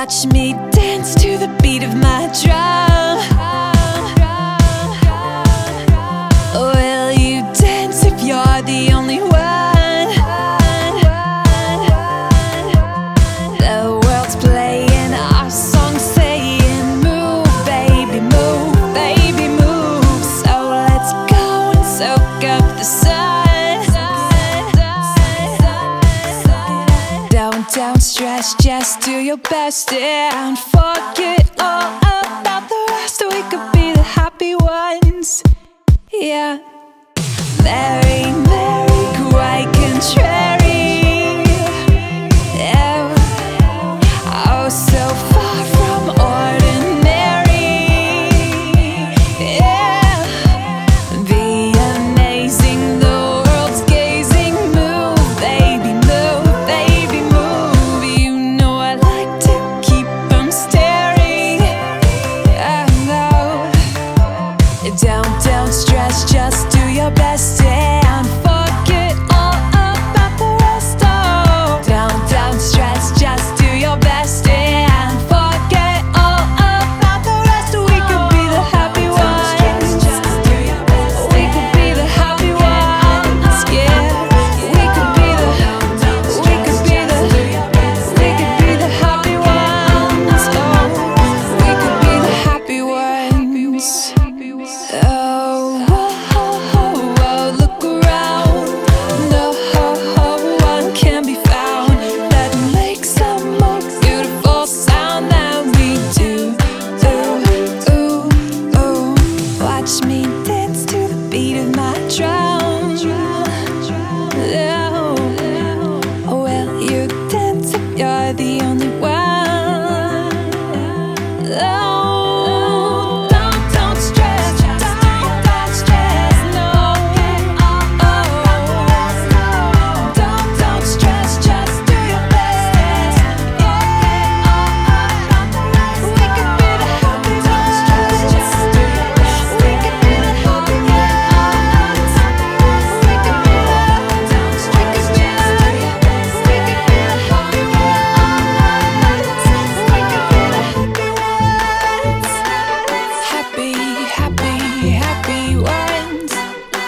watch me dance to the beat of my drum. Will you dance if you're the only one? The world's playing our song, saying move, baby, move, baby, move. So let's go and soak up the sun. Don't stress, just do your best and forget all about the rest. We could be the happy ones. Yeah, there ain't